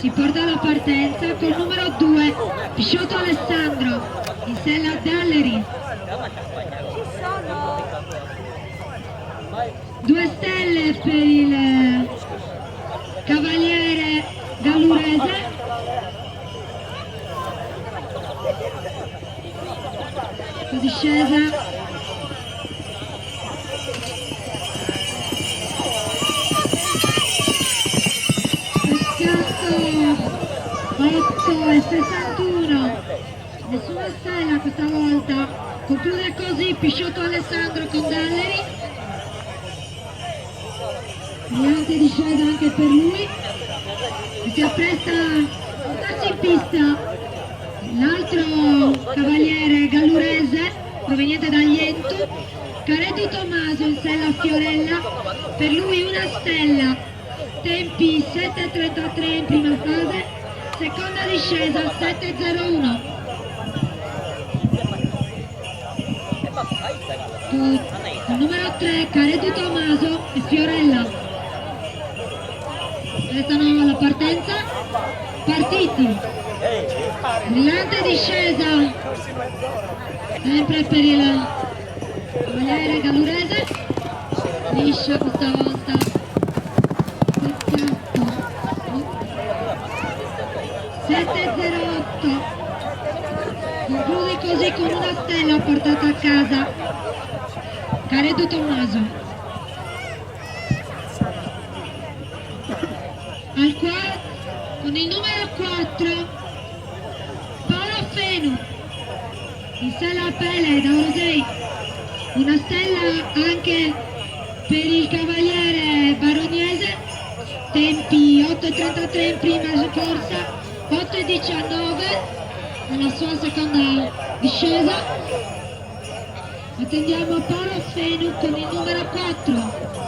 si porta alla partenza col numero 2 Pisciotto Alessandro in sella Dalleri. 2 stelle per il Cavaliere Gallurese, discesa. Peccato, 8,61, nessuna stella questa volta. Conclude così Pisciotto Alessandro con Dalleri. Brillante discesa anche per lui, e si appresta a portarsi in pista l'altro Cavaliere Gallurese proveniente da Ientu, Caredo Tommaso in sella Fiorella, per lui una stella, tempi 7,33 in prima fase, seconda discesa 7,01. Il numero 3 Caredo Tommaso e Fiorella restano alla partenza, partiti. Brillante discesa sempre per il Cavaliere Gallurese, liscia questa volta, peccato. 7,08, conclude così con una stella portata a casa Caredo Tommaso. Con il numero 4 Paolo Fenu in sella Pele da Orosei, una stella anche per il Cavaliere Baronese, tempi 8,33 in prima corsa, 8,19 nella sua seconda discesa. Attendiamo Paolo Fenu con il numero 4.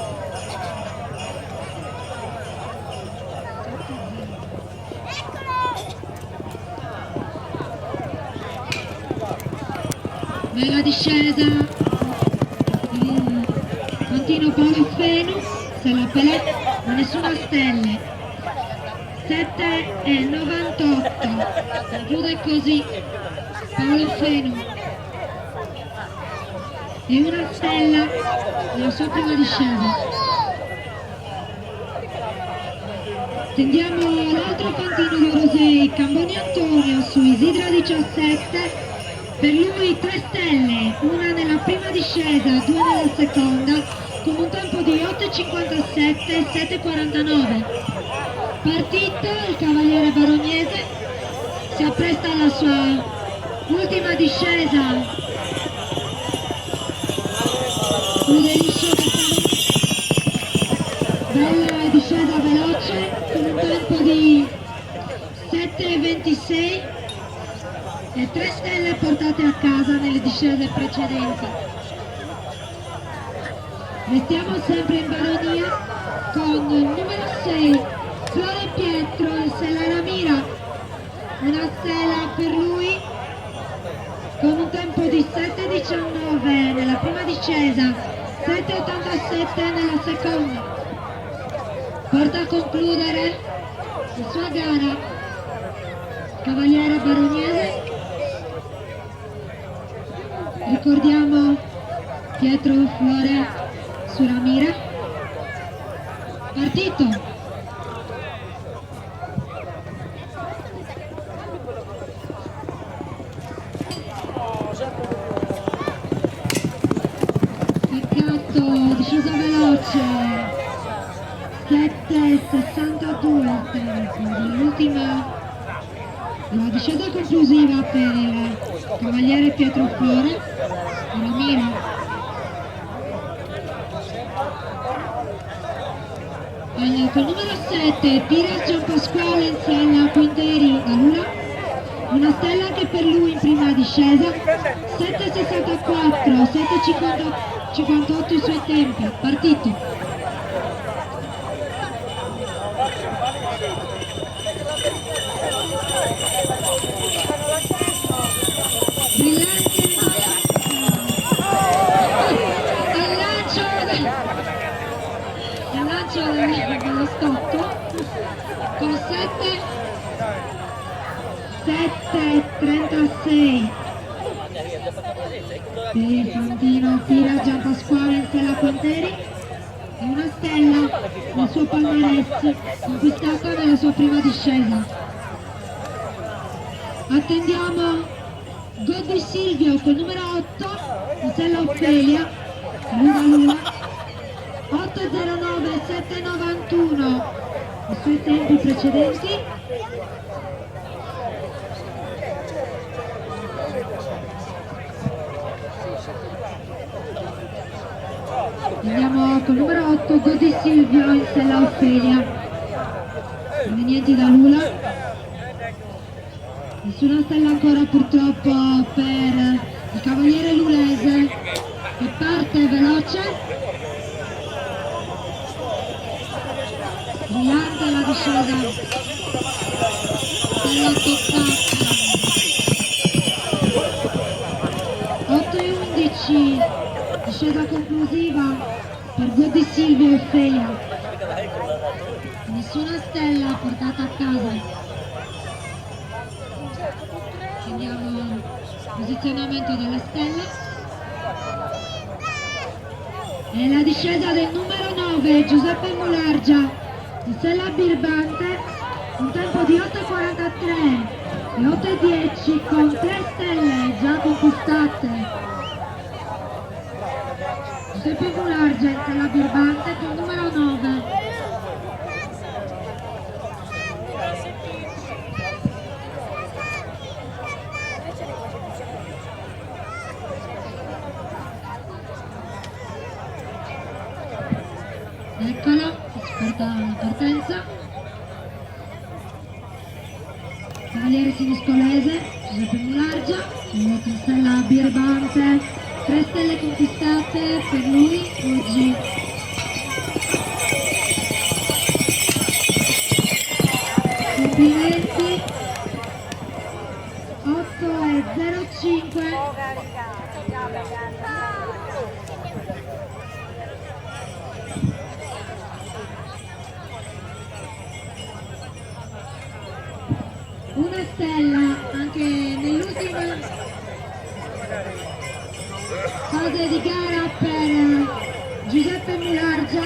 Bella discesa, continua Paolo Fenu, se la Pelé, ma nessuna stelle, 7,98, conclude così Paolo Fenu e una stella nella sua prima discesa. Tendiamo l'altro pantino di Orosei, Camboni Antonio su Isidra 17, per lui 3 stelle, una nella prima discesa, 2 nella seconda, con un tempo di 8,57 e 7,49. Partito il Cavaliere Baronese, si appresta alla sua ultima discesa. Bella discesa veloce, con un tempo di 7,26 e 3 stelle portate a casa nelle discese precedenti. Restiamo sempre in baronia con il numero 6 Flore Pietro in sella Ramira, una stella per lui con un tempo di 7,19 nella prima discesa, 7,87 nella seconda. Porta a concludere la sua gara Cavaliere Baronese. Ricordiamo Pietro Flore su Ramira. Partito. Peccato, discesa veloce. 7,62 il tempo dell'ultima, la discesa conclusiva per il Cavaliere Pietro Flore, Ramira. Col numero 7 Piras Giampasquale in sella Quinteri Alula, una stella anche per lui in prima discesa, 7,64, 7,58 i suoi tempi. Partito. Al lancio dello stocco con 7 7,36 per il fantino Fira Giampasquale in stella Quanteri e una stella nel suo palmarès conquistata nella sua prima discesa. Attendiamo Godi Silvio col numero 8 in stella Ophelia, Lula 8,09 7,91 i suoi tempi precedenti. Andiamo col numero 8 Godi Silvio in stella Ophelia, provenienti da Lula. Nessuna stella ancora purtroppo per il cavaliere lulese che parte veloce, brillante la discesa, stella toccata 8,11 discesa conclusiva per Godi Silvio e Ophelia, nessuna stella portata a casa. Andiamo al posizionamento delle stelle e la discesa del numero 9 Giuseppe Mulargia di stella birbante, un tempo di 8,43 e 8,10 con 3 stelle già conquistate. Giuseppe Mulargia in stella birbante con numero 9. Eccolo, aspetta la partenza. Cavaliere siniscolese, Giuseppe Mulargia, in stella birbante, 3 stelle conquistate per lui oggi. Complimenti. 8,05. Una stella anche nell'ultima fase di gara per Giuseppe Mulargia,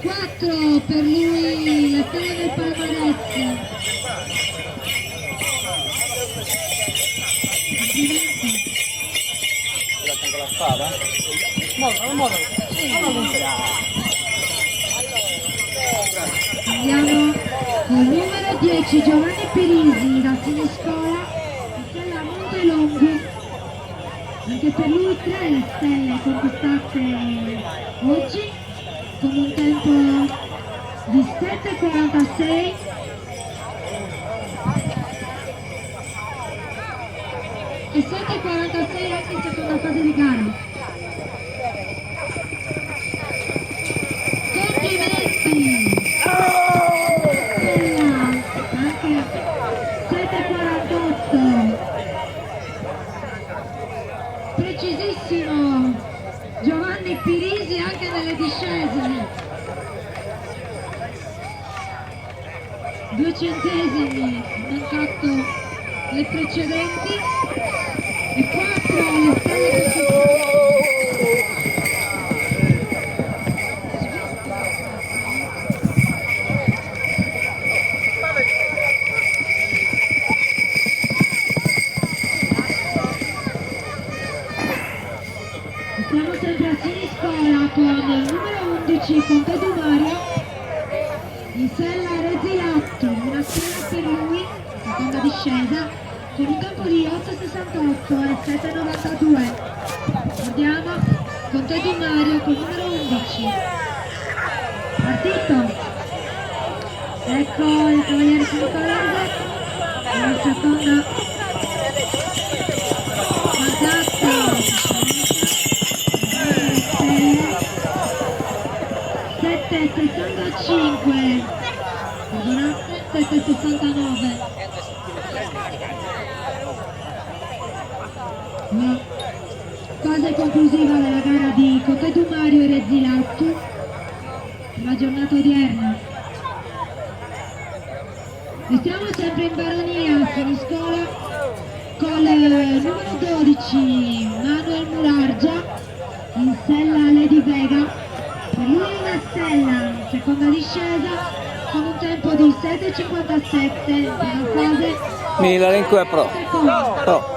4 per lui le stelle del palmarès. Con la spada? Andiamo con il numero 10 Giovanni Pirisi da Siniscola, stella Montelongo, anche per lui 3 stelle conquistate oggi con un tempo di 7,46 e 7,46 anche in seconda fase di gara. Complimenti! Anche 7,48, precisissimo Giovanni Pirisi anche nelle discese, 2 centesimi mancato le precedenti e 4 le stelle siamo sempre a Siniscola con il numero 11 Conte Dumario in sella Rezzilatto, una stella per lui, seconda discesa, con un tempo di 8,68 e 7,92. Guardiamo Conte Dumario con il numero 11. Partito! Ecco il cavaliere siniscolese, la seconda Mazzatta. 7,65, perdonate, 7,69. La fase conclusiva della gara di Conte Dumario e Rezzilatto per la giornata odierna. E siamo sempre in baronia, Siniscola, con il numero 12 Manuel Mulargia, in sella Lady Vega, per lui una stella, seconda discesa, con un tempo di 7,57, una fase Milarenko è pro. seconda. Pro.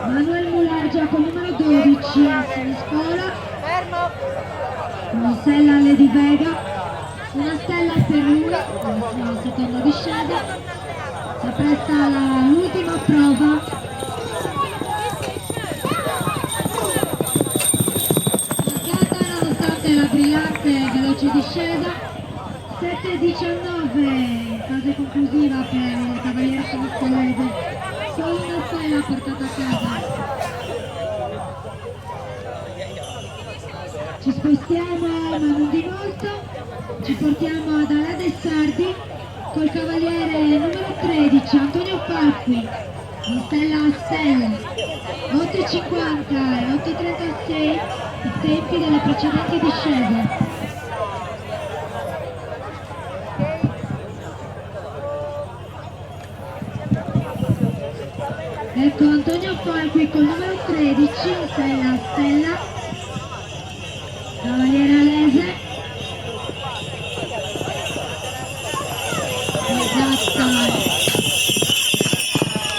Manuel Mulargia con il numero 12 a Siniscola, una stella Lady Vega, una stella per lui, la sua seconda discesa, si appresta all'ultima prova. Mancata nonostante la brillante e veloce discesa, 7,19 in fase conclusiva per il cavaliere siniscolese, solo una stella portata a casa. Ci spostiamo, ma non di molto, ci portiamo ad Alade Sardi col cavaliere numero 13 Antonio Falqui, di stella a stella, 8,50 e 8,36 i tempi delle precedenti discese. Ecco Antonio Falqui col numero 13 in stella a stella, cavaliere alese, esatta,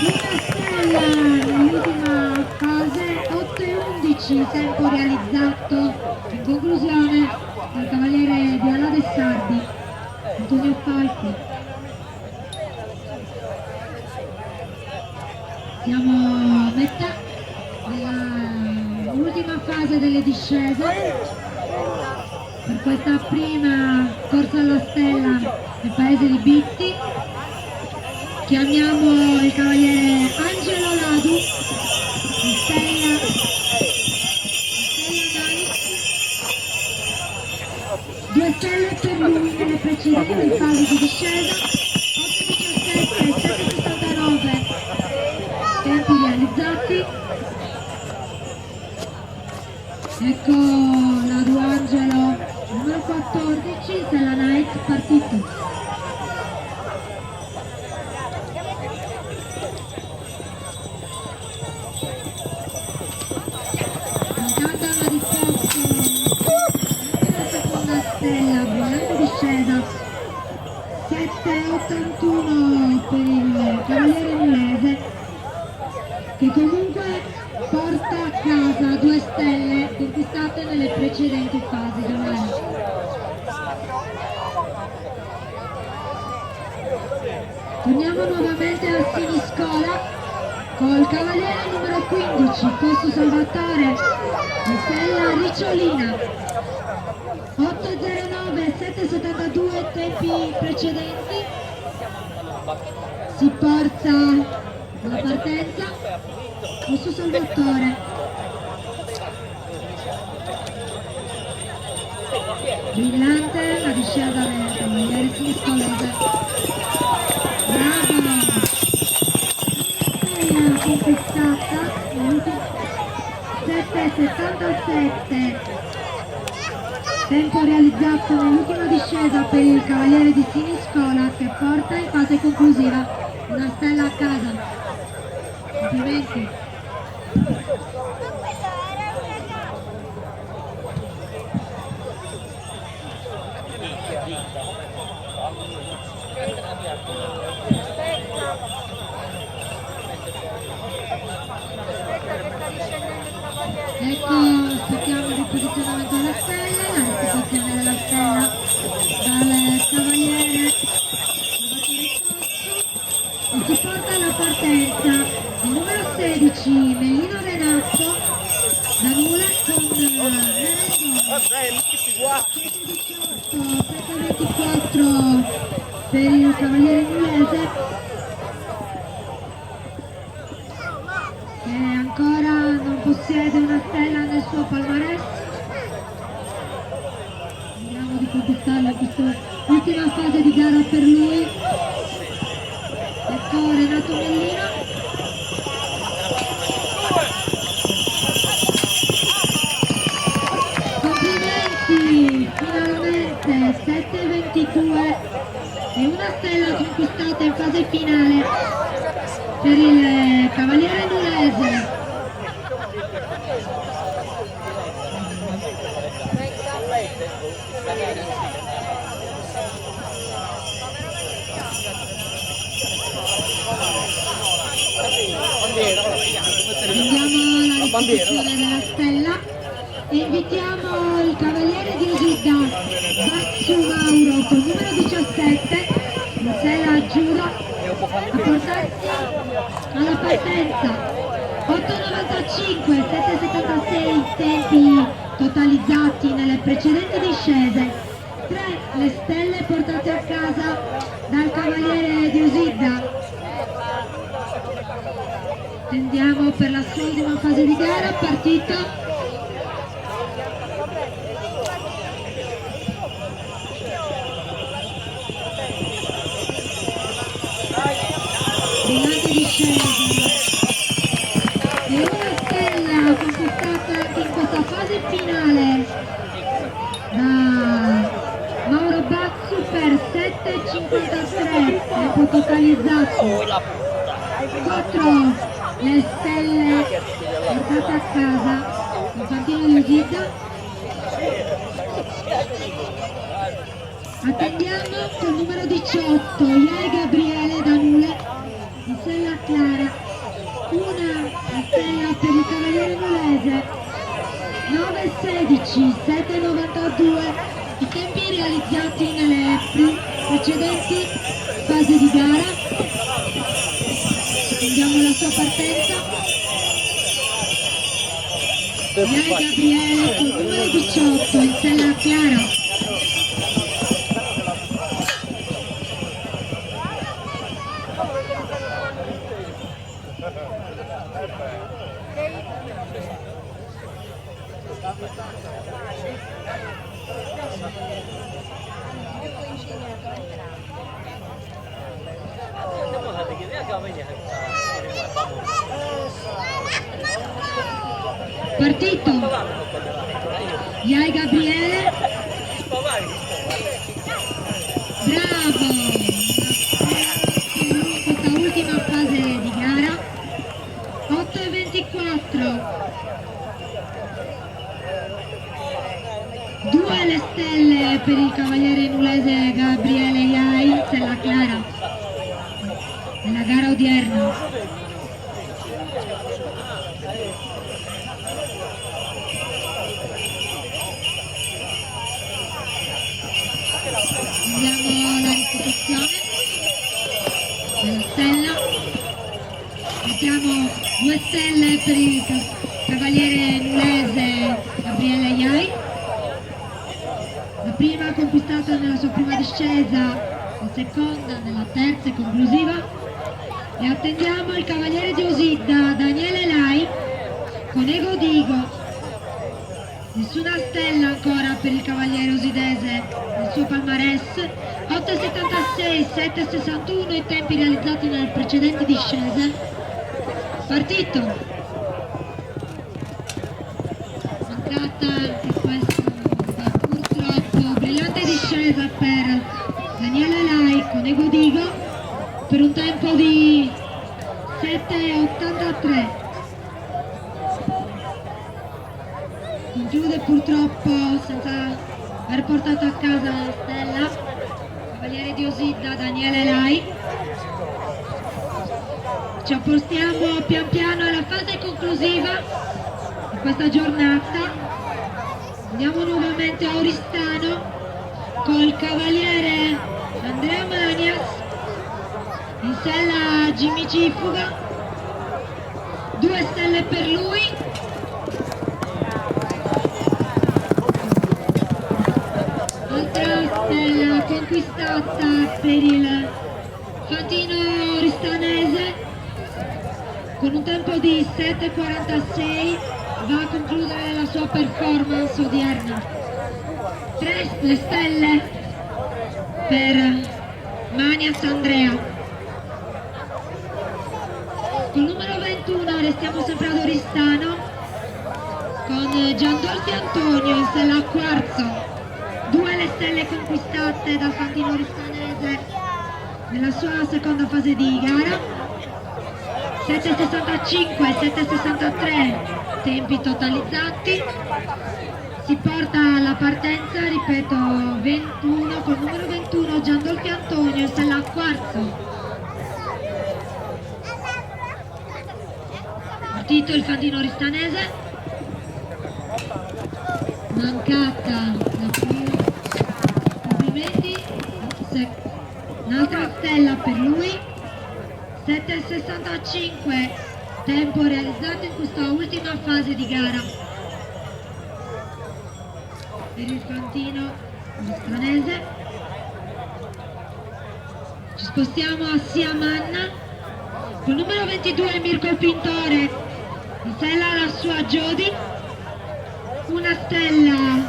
una stella nell'ultima fase, 8,11 tempo realizzato in conclusione dal cavaliere di Alade Sardi, Antonio Falqui. Siamo a metà dell'ultima fase delle discese. Per questa prima corsa alla stella nel paese di Bitti chiamiamo il cavaliere Angelo Ladu, di stella Nani, 2 stelle per lui nelle precedenti fasi di discesa, 8,17 e 7,69 tempi realizzati. Ecco Ladu Angelo, numero 14, Stella Night, partito. Intanto hanno risposto la seconda stella, brillante discesa, 7,81 per il cavaliere inglese, che comunque porta a casa 2 stelle conquistate nelle precedenti fasi. Torniamo nuovamente a Siniscola col cavaliere numero 15 Costo Salvatore di stella Ricciolina, 8,09 7,72 tempi precedenti, si porta alla partenza Costo Salvatore, brillante la discesa del cavaliere siniscolese, bravo, stella conquistata, 7,77 tempo realizzato nell'ultima discesa per il cavaliere di Siniscola, che porta in fase conclusiva una stella a casa. Complimenti. Ecco, aspettiamo il riposizionamento della stella, la restituzione della stella dal cavaliere e si porta alla partenza il numero 16 Mellino Renato da Nule con Merendone, 7,24 per il cavaliere inglese, che ancora non possiede una stella nel suo palmarès. Vediamo di conquistarla in questa ultima fase di gara per lui. Ecco Renato Mellino. stella conquistata in fase finale per il cavaliere nulese. Andiamo alla ripetizione della stella e invitiamo il cavaliere di Osidda Bazzu Mauro col numero 17 in sella azzurra a portarsi alla partenza. 8,95, 7,76 tempi totalizzati nelle precedenti discese. 3 le stelle portate a casa dal cavaliere di Osidda. Andiamo per la sua ultima fase di gara, partito. Brillante discesa e una stella conquistata anche in questa fase finale da Mauro Bazzu per 7,53 tempo totalizzato. 4 le stelle portate a casa il partito di Osidda. Attendiamo col numero 18 Iai Gabriele Danule in sella clara, una stella per il cavaliere nulese. 9,16, 7,92 i tempi realizzati nelle precedenti fasi di gara. Vediamo la sua partenza. Iai Gabriele con numero 18 in sella chiara. Partito Iai Gabriele, bravo questa ultima fase di gara. 8,24, 2 le stelle per il cavaliere nulese Gabriele Iai, sella clara nella gara odierna. Andiamo alla ripetizione della stella. Mettiamo 2 stelle per il cavaliere nulese Gabriele Iai, la prima conquistata nella sua prima discesa, la seconda nella terza e conclusiva. E attendiamo il cavaliere di Osidda Daniele Lai con Ego Digo. Nessuna stella ancora per il cavaliere osidese nel suo palmarès. 8,76, 7,61 i tempi realizzati nelle precedenti discese. Partito. Mancata anche questa purtroppo brillante discesa per Daniele Lai con Ego Digo per un tempo di 7,83. Conclude purtroppo senza aver portato a casa la stella cavaliere di Osidda Daniele Lai. Ci appostiamo pian piano alla fase conclusiva di questa giornata. Andiamo nuovamente a Oristano col cavaliere Andrea Manias in sella Jimmy Gifuga. 2 stelle per lui. Stella conquistata per il fantino ristanese con un tempo di 7,46, va a concludere la sua performance odierna. 3 le stelle per Manias Andrea. Col numero 21 restiamo sempre ad Oristano con Giandolfi Antonio in sella a quarzo. 2 le stelle conquistate dal fantino ristanese nella sua seconda fase di gara. 7,65, 7,63 tempi totalizzati. Si porta alla partenza, ripeto, 21 col numero 21 Giandolfi Antonio, sella quarto. Partito il fantino ristanese, mancata la complimenti, un'altra stella per lui. 7,65 tempo realizzato in questa ultima fase di gara per il fantino ristanese. Ci spostiamo a Siamanna col numero 22 Mirko Pintore, in sella la sua Jody, una stella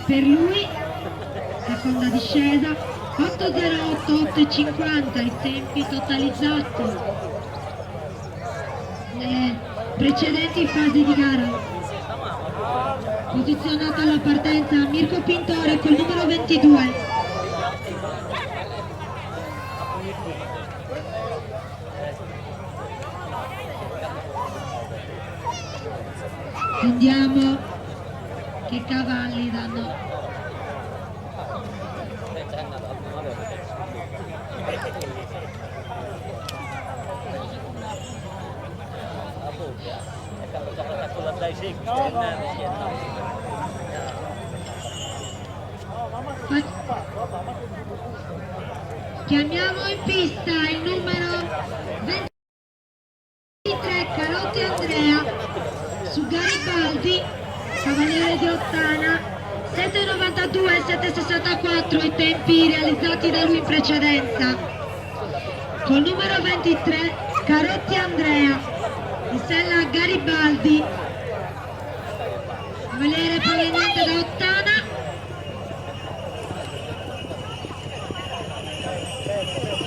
per lui, seconda discesa. 8,08, 8,50 i tempi totalizzati nelle precedenti fasi di gara. Posizionato alla partenza Mirko Pintore col numero 22. Vediamo che cavalli danno. Chiamiamo in pista il numero 23 Carotti Andrea su Garibaldi, cavaliere di Ottana. 7,92, 7,64 i tempi realizzati da lui in precedenza. Col numero 23 Carotti Andrea, in sella Garibaldi, cavaliere proveniente da Ottana.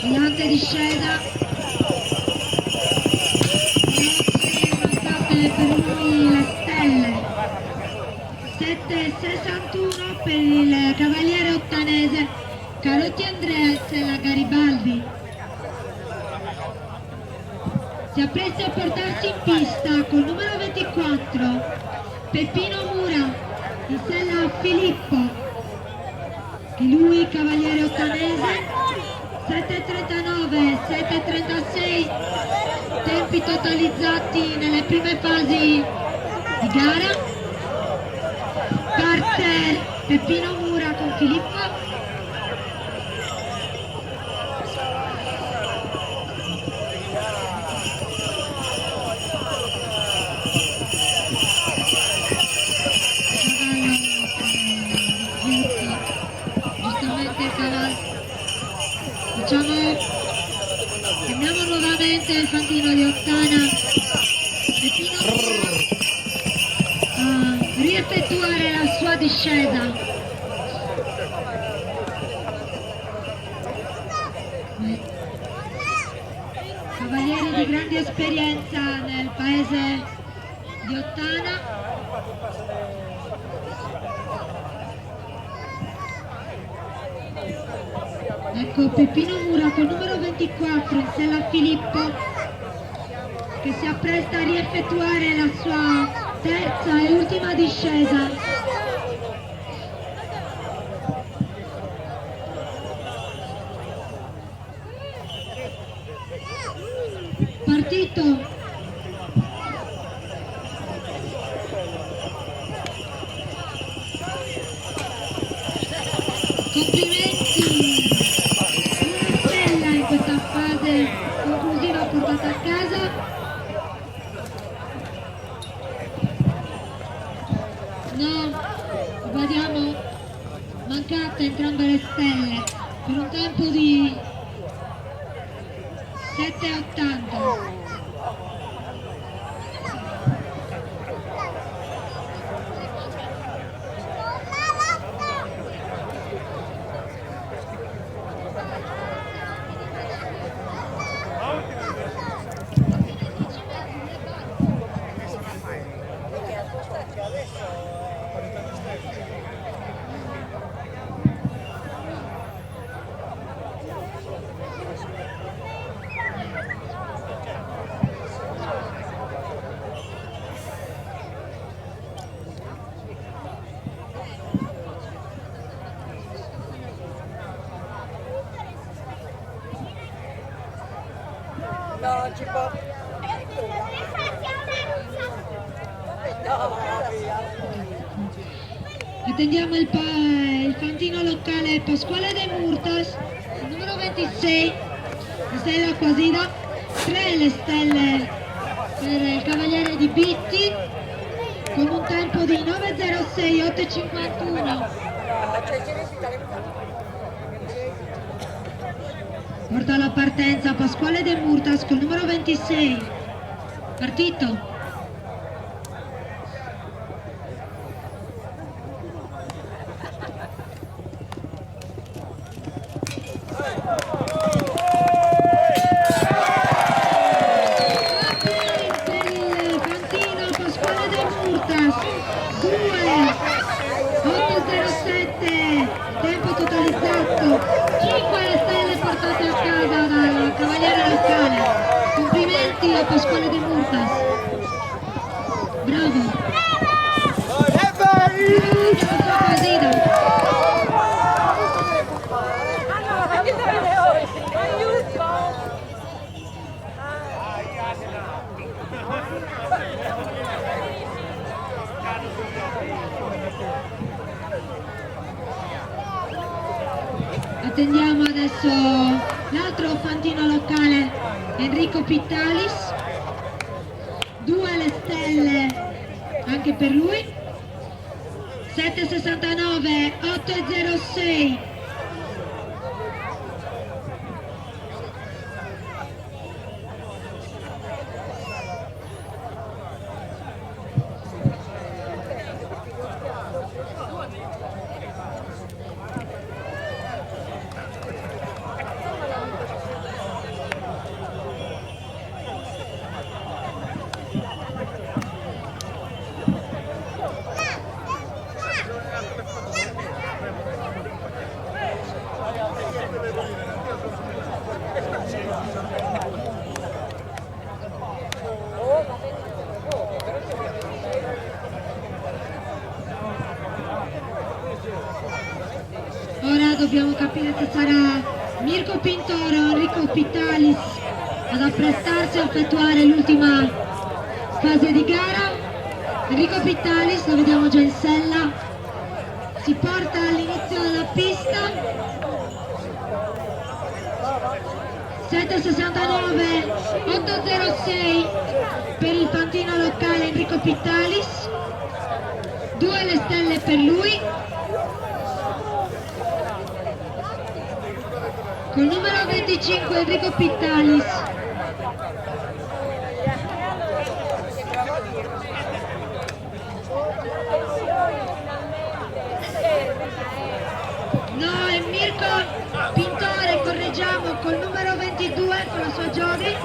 Gigante discesa, mancate per lui le stelle. 7,61 per il cavaliere ottanese Carotti Andrea, sella Garibaldi. Si appresta a portarsi in pista col numero 24 Peppino Mura, in sella Filippo, che lui cavaliere ottanese. 7,39, 7,36 tempi totalizzati nelle prime fasi di gara. Parte Peppino Mura con Filippo. Giustamente il cavallo. Chiamiamo nuovamente il fantino di Ottana Peppino a rieffettuare la sua discesa. Cavalieri di grande esperienza nel paese di Ottana. Ecco Peppino Mura col numero 24 in sella Filippo, che si appresta a rieffettuare la sua terza e ultima discesa. Partito. Complimenti. In questa fase conclusiva portata a casa. No, vediamo, mancate entrambe le stelle per un tempo di 7,80. No, ci può. Attendiamo il fantino locale Pasquale De Murtas, numero 26, Stella Quasida, 3 le stelle per il Cavaliere di Bitti, con un tempo di 9.06, 8.51. Porta alla partenza Pasquale De Murtas col numero 26. Partito. Per il fantino Pasquale De Murtas, 2, 8.07, tempo totalizzato, 5 le stelle portate a casa dal Cavaliere locale. Complimenti a Pasquale De Murtas. Bravo. Attendiamo adesso l'altro fantino locale, Enrico Pittalis, 2 le stelle anche per lui, 7.69, 8.06. Ora dobbiamo capire se sarà Mirko Pintoro o Enrico Pittalis ad apprestarsi a effettuare l'ultima fase di gara. Enrico Pittalis, lo vediamo già in sella, si porta all'inizio della pista, 7.69, 8.06 per il fantino locale Enrico Pittalis, 2 le stelle per lui. Col numero 25 Enrico Pittalis. No, è Mirko Pintore, correggiamo, col numero 22 con la sua Giovi.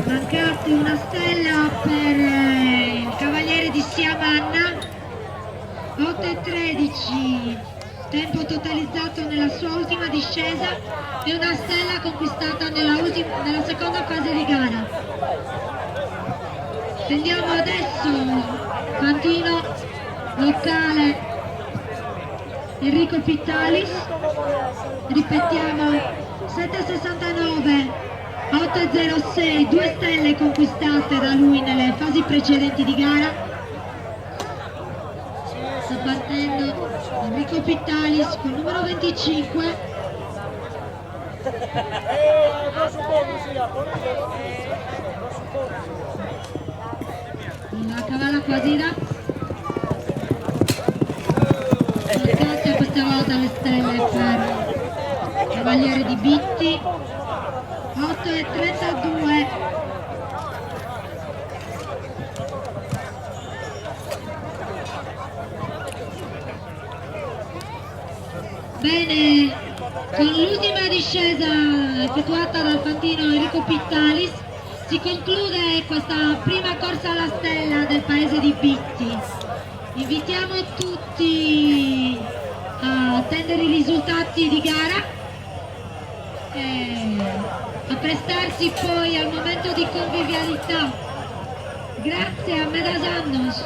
Mancate una stella per il Cavaliere di Siamanna. 8.13, tempo totalizzato nella sua ultima discesa e una stella conquistata nella seconda fase di gara. Tendiamo adesso fantino locale Enrico Pittalis, ripetiamo 7.69, 8.06, 2 stelle conquistate da lui nelle fasi precedenti di gara. Sta partendo Enrico Pittalis con numero 25. La cavalla Quasida. Mancate questa volta le stelle per il Cavaliere di Bitti. 8.32. Bene, con l'ultima discesa effettuata dal fantino Enrico Pittalis si conclude questa prima corsa alla stella del paese di Bitti. Invitiamo tutti a attendere i risultati di gara e a prestarsi poi al momento di convivialità. Grazie a Medas Annos.